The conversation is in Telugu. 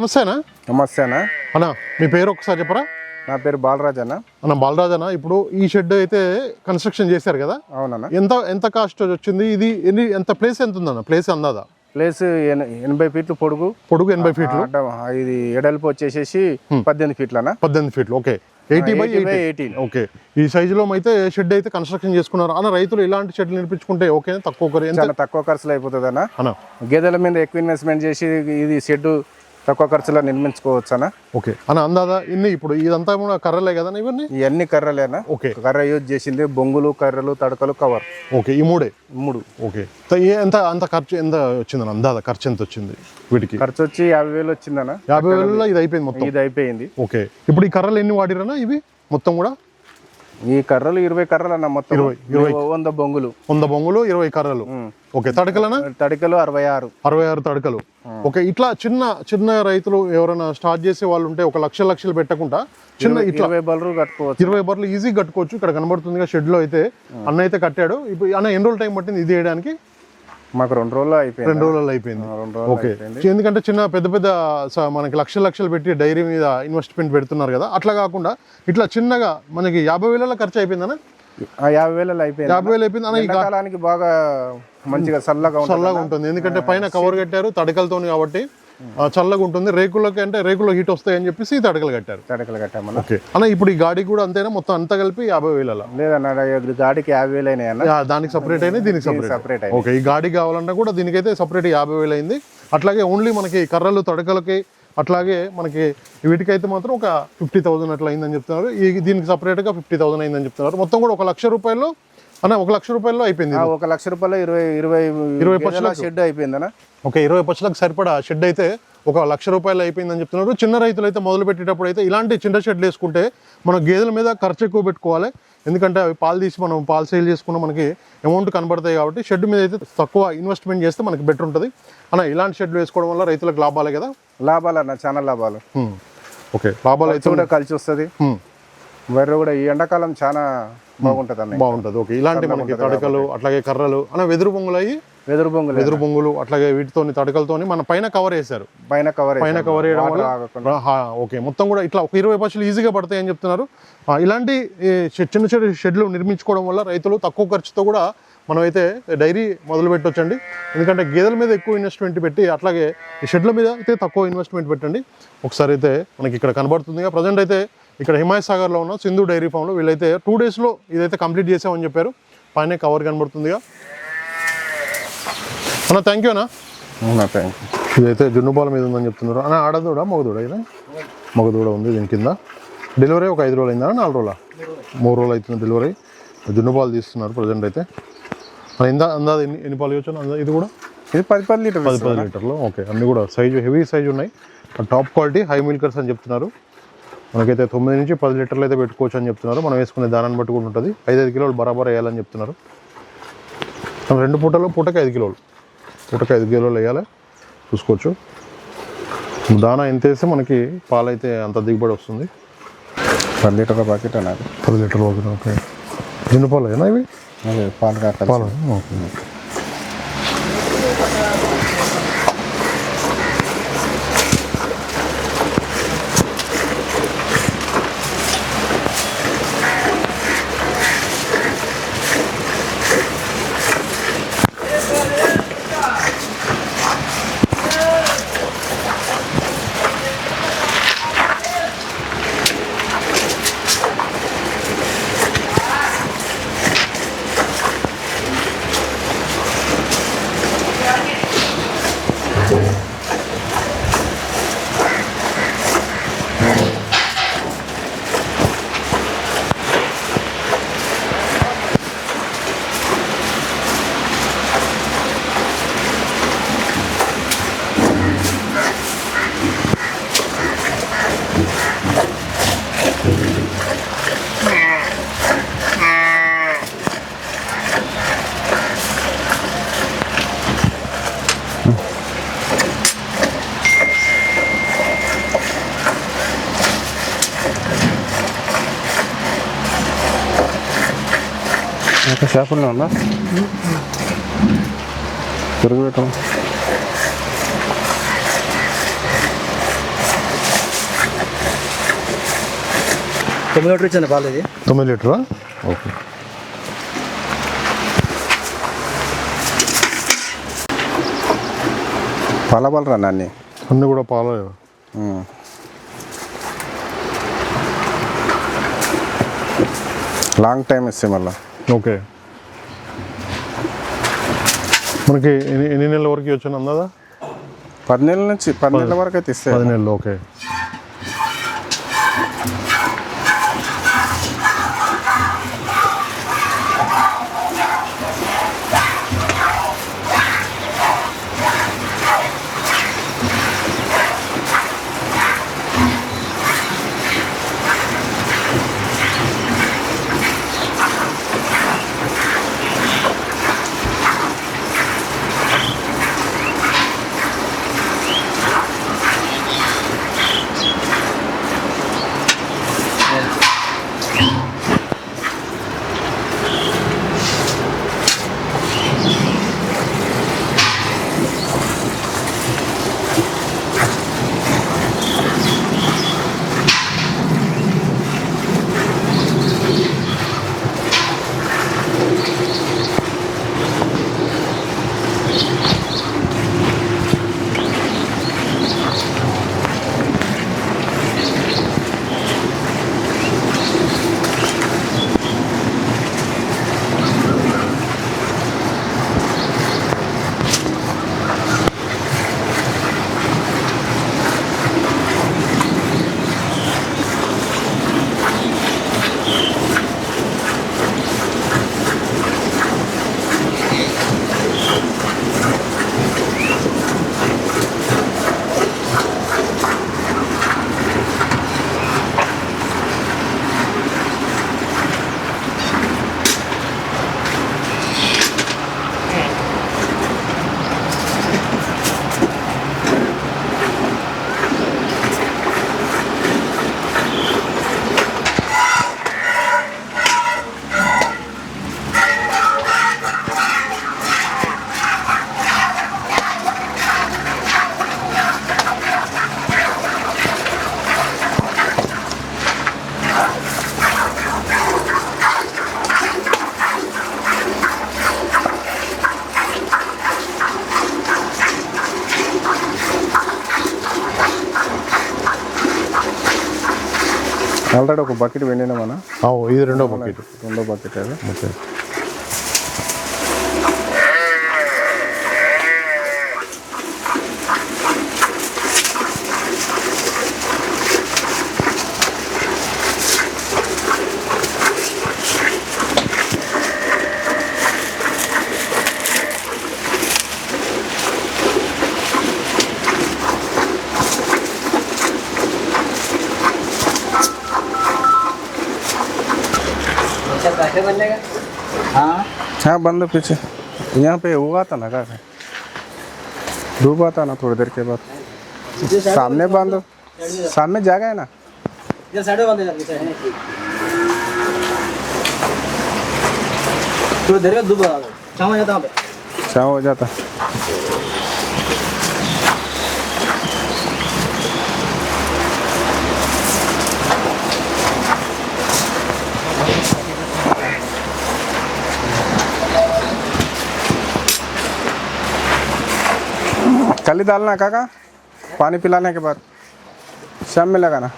నమస్తేనా. నమస్తేనా అన్న మీ పేరు ఒకసారి చెప్పరా? నా పేరు బాలరాజ్ అన్న. అన్న బాలరాజ్ అన్న, ఇప్పుడు ఈ షెడ్ అయితే కన్స్ట్రక్షన్ చేశారు కదా? అవునన్నా. ఎంత కాస్ట్ వచ్చింది? ఇది ఎంత ప్లేస్ ఎంత ఉందన్న? ప్లేస్ అందాదా? ప్లేస్ 80 ఫీట్లు పొడుగు 80 ఫీట్లు. ఇది ఎడల్పు వచ్చేసేసి 18 ఫీట్లనా? 18 ఫీట్లు. ఓకే, 80/80. ఓకే, ఈ సైజులో అయితే షెడ్ అయితే కన్స్ట్రక్షన్ చేసుకున్నారు అన్న. రైతులు ఇలాంటి షెడ్లు నిర్మించుకుంటే ఓకే, చాలా తక్కువ ఖర్చులో అయిపోతుంది అన్న. గేదెల మీద ఎక్కువ ఇన్వెస్ట్మెంట్ చేసి ఇది షెడ్ తక్కువ ఖర్చులో నిర్మించుకోవచ్చు అన్న. ఓకే అన్న, అందాదా ఇన్ని? ఇప్పుడు ఇదంతా కూడా కర్రలే కదా ఇవన్నీ? ఇవన్నీ కర్రలేనా? ఓకే, కర్ర యూజ్ చేసింది, బొంగులు, కర్రలు, తడకలు, కవర్. ఓకే, ఈ మూడు. ఓకే, ఎంత ఖర్చు ఎంత వచ్చిందన్న? అందాదా ఖర్చు ఎంత వచ్చింది వీటికి? ఖర్చు వచ్చి 50,000 వచ్చిందన్న. 50,000 ఇది అయిపోయింది మొత్తం? ఇది అయిపోయింది. ఓకే, ఇప్పుడు ఈ కర్రలు ఎన్ని వాడిరన్నా ఇవి మొత్తం కూడా? ఈ కర్రలు 20 కర్రలు అన్న. మొత్తం 100 బొంగులు. 100 బొంగులు, 20 కర్రలు. ఓకే, తడకలనా? తడకలు 66 తడకలు. ఓకే, ఇట్లా చిన్న రైతులు ఎవరైనా స్టార్ట్ చేసే వాళ్ళు ఉంటే ఒక లక్షలు పెట్టకుండా చిన్న ఇట్లా 20 బర్రెలు కట్టుకోవచ్చు. 20 బర్రెలు ఈజీగా కట్టుకోవచ్చు. ఇక్కడ కనబడుతుంది షెడ్ లో అయితే అన్న అయితే కట్టాడు. ఇప్పుడు అన్న ఎన్ని రోజులు టైం పట్టింది ఇది చేయడానికి? మాకు 2 రోజులు అయిపోయింది. 2 రోజులు అయిపోయింది. ఓకే, ఎందుకంటే పెద్ద మనకి లక్షలు పెట్టి డైరీ మీద ఇన్వెస్ట్మెంట్ పెడుతున్నారు కదా, అట్లా కాకుండా ఇట్లా చిన్నగా మనకి 50,000 ఖర్చు అయిపోయిందన్న. 50,000 అయిపోయింది. 50,000 అయిపోయింది అన్న. ఈ కాలానికి బాగా మంచిగా చల్లగా ఉంటుంది, ఎందుకంటే పైన కవర్ కట్టారు తడకలతో కాబట్టి చల్లగా ఉంటుంది. రేకులకి అంటే రేకుల్లో హీట్ వస్తాయని చెప్పేసి తడకలు కట్టాము. ఓకే అన్న, ఇప్పుడు ఈ గాడి కూడా అంతేనా? మొత్తం అంతా కలిపి 50,000? లేదన్న, గాడికి 50,000 అయినాయి. దానికి సపరేట్ అయినాయి, దీనికి సపరేట్. ఓకే, ఈ గాడి కావాలన్నా కూడా దీనికైతే సపరేట్ 50,000 అయింది. అట్లాగే ఓన్లీ మనకి కర్రలు తడకలకి అట్లాగే మనకి వీటికైతే మాత్రం ఒక 50,000 అట్లా అయిందని చెప్తున్నారు. దీనికి సపరేట్గా 50,000 అయిందని చెప్తున్నారు. మొత్తం కూడా 1,00,000 రూపాయలు అన్న. 1,00,000 రూపాయల్లో అయిపోయింది. 1,00,000 రూపాయలు 20 పచ్చుల షెడ్ అయిపోయిందన్న. ఓకే, 20 పచ్చులకు సరిపడా షెడ్ అయితే 1,00,000 రూపాయలు అయిపోయిందని చెప్తున్నారు. చిన్న రైతులు అయితే మొదలు పెట్టేటప్పుడు అయితే ఇలాంటి చిన్న షెడ్లు వేసుకుంటే మనం గేదెల మీద ఖర్చు ఎక్కువ పెట్టుకోవాలి. ఎందుకంటే అవి పాలు తీసి మనం పాలు సేల్ చేసుకున్న మనకి అమౌంట్ కనబడతాయి కాబట్టి షెడ్ మీద అయితే తక్కువ ఇన్వెస్ట్మెంట్ చేస్తే మనకి బెటర్ ఉంటుంది అన్న. ఇలాంటి షెడ్లు వేసుకోవడం వల్ల రైతులకు లాభాలే కదా? లాభాలు అన్న, చాలా లాభాలు. ఓకే, లాభాలు అయితే కూడా కలిసి వస్తుంది. బర్రె కూడా ఈ ఎండాకాలం చాలా బాగుంటుంది అన్న. బాగుంటుంది. ఓకే, ఇలాంటి మనకి తడకలు అట్లాగే కర్రలు అన్న, వెదురు బొంగులు అట్లాగే వీటితో తడకలతోని మన పైన కవర్ వేశారు. పైన కవర్ వేయడం వల్ల ఓకే, మొత్తం కూడా ఇట్లా ఒక 20 పచ్చులు ఈజీగా పడతాయి అని చెప్తున్నారు. ఇలాంటి చిన్న షెడ్లు నిర్మించుకోవడం వల్ల రైతులు తక్కువ ఖర్చుతో కూడా మనం అయితే డైరీ మొదలు పెట్టొచ్చండి. ఎందుకంటే గేదెల మీద ఎక్కువ ఇన్వెస్ట్మెంట్ పెట్టి అట్లాగే ఈ షెడ్ల మీద అయితే తక్కువ ఇన్వెస్ట్మెంట్ పెట్టండి. ఒకసారి అయితే మనకి ఇక్కడ కనబడుతుందిగా ప్రజెంట్ అయితే ఇక్కడ హిమాయత్ సాగర్లో ఉన్న సింధు డైరీ ఫామ్లో వీళ్ళైతే 2 డేస్లో ఇదైతే కంప్లీట్ చేసామని చెప్పారు. పైన కవర్ కనబడుతుందిగా అన్న. థ్యాంక్ యూ అన్న. ఇదైతే జున్నుపాల మీద ఉందని చెప్తున్నారు అన్న. ఆడదూడ మగదూడ? ఇది మగదూడ ఉంది. దీని కింద డెలివరీ ఒక 5 రోజులు అయిందా? 4 రోజుల? 3 రోజులు అవుతుంది డెలివరీ. జున్నుపాలు తీస్తున్నారు ప్రజెంట్ అయితే. అందాది ఎన్ని పాలు ఇవ్వచ్చు? ఇది కూడా 10 లీటర్లు. ఓకే, అన్నీ కూడా సైజు హెవీ సైజు ఉన్నాయి. టాప్ క్వాలిటీ హై మిల్కర్స్ అని చెప్తున్నారు. మనకైతే 9 నుంచి 10 లీటర్లు అయితే పెట్టుకోవచ్చు అని చెప్తున్నారు. మనం వేసుకునే దానాన్ని బట్టి కూడా ఉంటుంది. 5 కిలోలు బరాబర్ వేయాలని చెప్తున్నారు. 2 పూటకి 5 కిలోలు, పూటకి 5 కిలోలు వేయాలి. చూసుకోవచ్చు. దానా ఎంత వేస్తే మనకి పాలు అయితే అంత దిగుబడి వస్తుంది. 10 లీటర్ల ప్యాకెట్ అన్నది. 10 లీటర్లు. ఓకే ఓకే, జున్ను పాలు అయినా ఇవి? పాలు. ఓకే, షాపుల్లో ఉందా? పెరుగు పెట్టం. లీటర్ ఇచ్చింది పాలు ఇది. 9 లీటరా? ఓకే. పాల పాలు రా అన్నీ అన్నీ కూడా పాలు. లాంగ్ టైం ఇస్తే మళ్ళీ. ఓకే. మనకి ఎన్ని నెలల వరకు వచ్చాను అందాదా? 10 నెలల నుంచి 10 నెలల వరకు అయితే ఇస్తాయి. 10 నెలలు. ఓకే. ఆల్రెడీ ఒక బకెట్ వెండినా మన. ఇది రెండో బకెట్. అది. ఓకే. हाँ बंद पीछे यहाँ पे हुआ था ना का डूबा था ना थोड़ी देर के बाद. सामने बांधो, सामने जगह है ना. थोड़ी देर में डूबा छाँव हो जाता. कल ही डालना काका, पानी पिलाने के बाद शाम में लगाना.